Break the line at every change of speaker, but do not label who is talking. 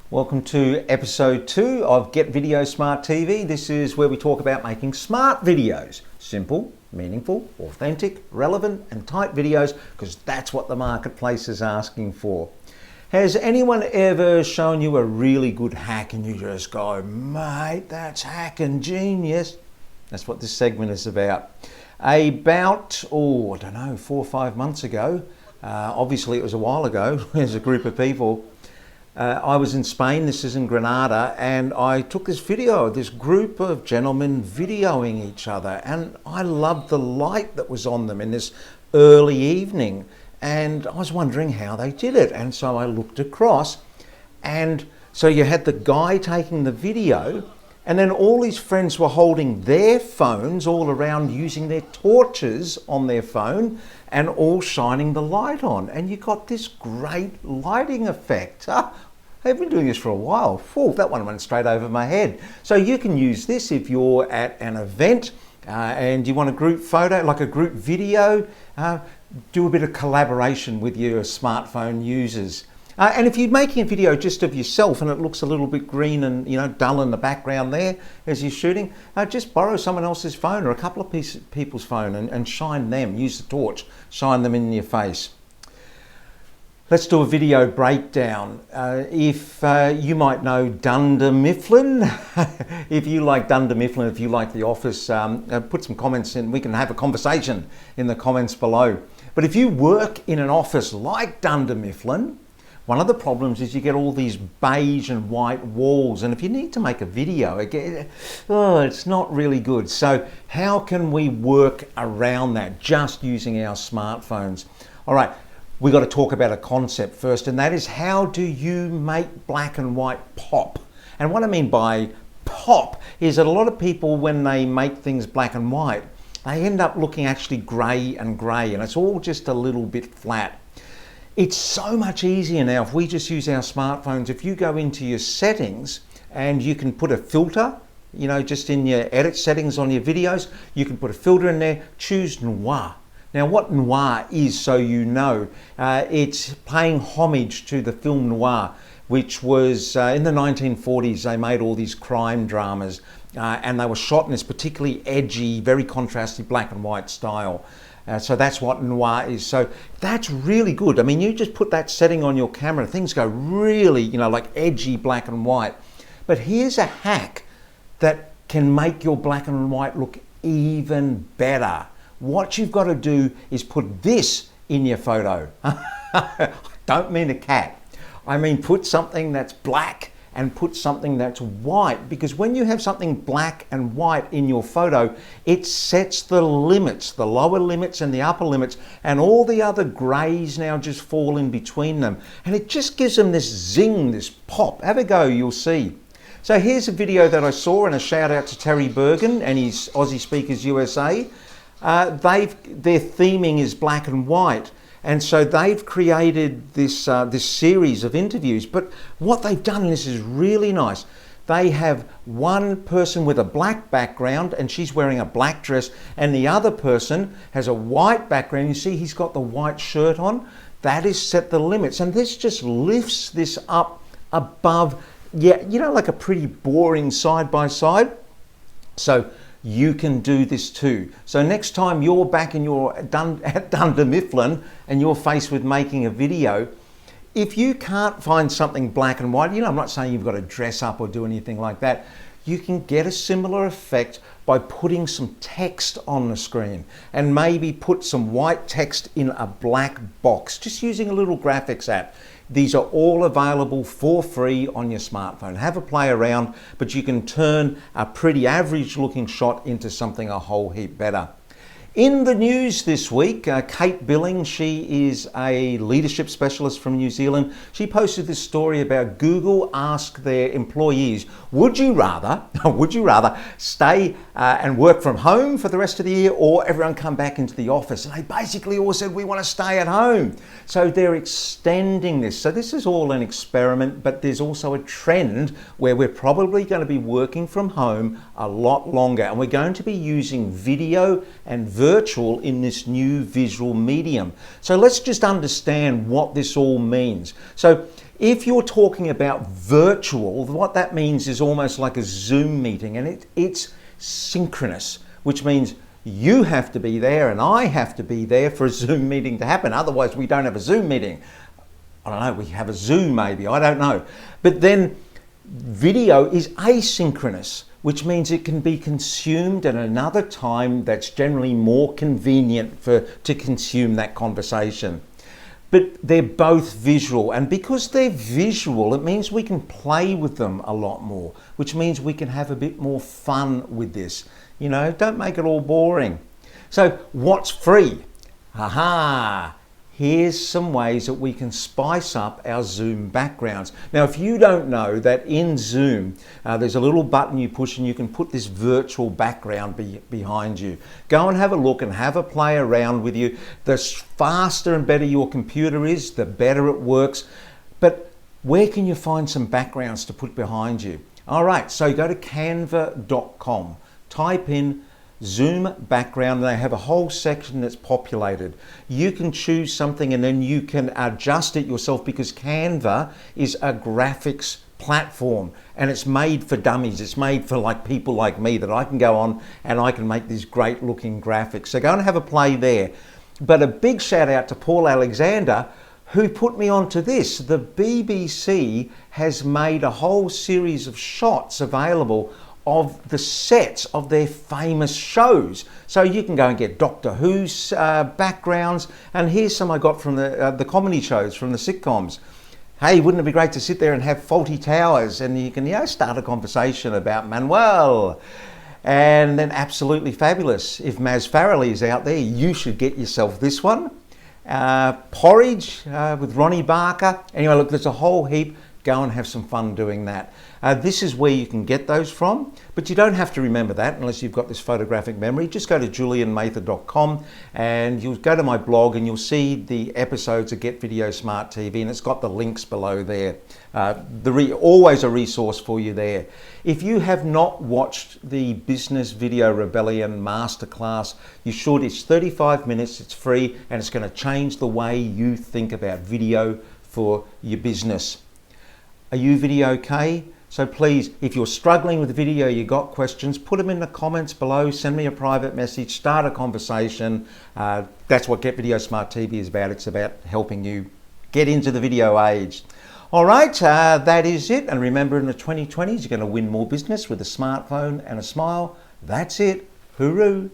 Welcome to episode 2 of Get Video Smart TV. This is where we talk about making smart videos. Simple, meaningful, authentic, relevant and tight videos, because that's what the marketplace is asking for. Has anyone ever shown you a really good hack and you just go, mate, that's hacking genius? That's what this segment is about. About, I don't know, 4 or 5 months ago, obviously it was a while ago, there's a group of people. I was in Spain, this is in Granada, and I took this video of this group of gentlemen videoing each other, and I loved the light that was on them in this early evening, and I was wondering how they did it. And so I looked across, and so you had the guy taking the video, and then all his friends were holding their phones all around using their torches on their phone and all shining the light on, and you got this great lighting effect. I've been doing this for a while. Whew, that one went straight over my head. So you can use this if you're at an event and you want a group photo, like a group video, do a bit of collaboration with your smartphone users. And if you're making a video just of yourself and it looks a little bit green and dull in the background there as you're shooting, just borrow someone else's phone or a couple of people's phone and shine them. Use the torch, shine them in your face. Let's do a video breakdown. If you might know Dunder Mifflin, if you like Dunder Mifflin, if you like The Office, put some comments in. We can have a conversation in the comments below. But if you work in an office like Dunder Mifflin, one of the problems is you get all these beige and white walls, and if you need to make a video, it's not really good. So how can we work around that just using our smartphones? All right, we got to talk about a concept first, and that is, how do you make black and white pop? And what I mean by pop is that a lot of people, when they make things black and white, they end up looking actually grey, and it's all just a little bit flat. It's so much easier now if we just use our smartphones. If you go into your settings and you can put a filter, just in your edit settings on your videos, you can put a filter in there, choose noir. Now what noir is, so you know, it's paying homage to the film noir, which was in the 1940s. They made all these crime dramas and they were shot in this particularly edgy, very contrasty black and white style. So that's what noir is. So that's really good. I mean, you just put that setting on your camera, things go really, like edgy black and white. But here's a hack that can make your black and white look even better. What you've got to do is put this in your photo. I don't mean a cat. I mean, put something that's black and put something that's white, because when you have something black and white in your photo, it sets the limits, the lower limits and the upper limits, and all the other greys now just fall in between them. And it just gives them this zing, this pop. Have a go, you'll see. So here's a video that I saw, and a shout out to Terry Bergen and his Aussie Speakers USA. Their theming is black and white. And so they've created this series of interviews. But what they've done, and this is really nice, they have one person with a black background and she's wearing a black dress, and the other person has a white background. You see he's got the white shirt on. That is set the limits. And this just lifts this up above, like a pretty boring side by side. So you can do this too. So next time you're back in at Dunder Mifflin and you're faced with making a video, if you can't find something black and white, I'm not saying you've got to dress up or do anything like that. You can get a similar effect by putting some text on the screen, and maybe put some white text in a black box, just using a little graphics app. These are all available for free on your smartphone. Have a play around, but you can turn a pretty average looking shot into something a whole heap better. In the news this week, Kate Billing, she is a leadership specialist from New Zealand. She posted this story about Google asked their employees, would you rather stay and work from home for the rest of the year, or everyone come back into the office? And they basically all said, we want to stay at home. So they're extending this. So this is all an experiment, but there's also a trend where we're probably going to be working from home a lot longer, and we're going to be using video and virtual in this new visual medium. So let's just understand what this all means. So If you're talking about virtual, what that means is almost like a Zoom meeting, and it's synchronous, which means you have to be there and I have to be there for a Zoom meeting to happen. Otherwise, we don't have a Zoom meeting. I don't know, we have a Zoom maybe, I don't know. But then video is asynchronous, which means it can be consumed at another time that's generally more convenient to consume that conversation. But they're both visual, and because they're visual, it means we can play with them a lot more, which means we can have a bit more fun with this. You know, don't make it all boring. So what's free? Aha! Here's some ways that we can spice up our Zoom backgrounds. Now, if you don't know that in Zoom, there's a little button you push and you can put this virtual background behind you. Go and have a look and have a play around with you. The faster and better your computer is, the better it works. But where can you find some backgrounds to put behind you? All right, so go to canva.com, type in Zoom background, and they have a whole section that's populated. You can choose something and then you can adjust it yourself, because Canva is a graphics platform and it's made for dummies. It's made for like people like me, that I can go on and I can make these great looking graphics. So go and have a play there. But a big shout out to Paul Alexander, who put me onto this. The BBC has made a whole series of shots available of the sets of their famous shows. So you can go and get Doctor Who's backgrounds, and here's some I got from the comedy shows, from the sitcoms. Hey, wouldn't it be great to sit there and have Fawlty Towers, and you can start a conversation about Manuel. And then Absolutely Fabulous. If Maz Farrelly is out there, you should get yourself this one. Porridge with Ronnie Barker. Anyway, look, there's a whole heap. Go and have some fun doing that. This is where you can get those from, but you don't have to remember that unless you've got this photographic memory. Just go to julianmather.com and you'll go to my blog and you'll see the episodes of Get Video Smart TV, and it's got the links below there. Always a resource for you there. If you have not watched the Business Video Rebellion Masterclass, you should. It's 35 minutes, it's free, and it's going to change the way you think about video for your business. Are you video okay? So please, if you're struggling with video, you got questions, put them in the comments below, send me a private message, start a conversation. That's what Get Video Smart TV is about. It's about helping you get into the video age. All right, that is it. And remember, in the 2020s, you're going to win more business with a smartphone and a smile. That's it. Hooroo.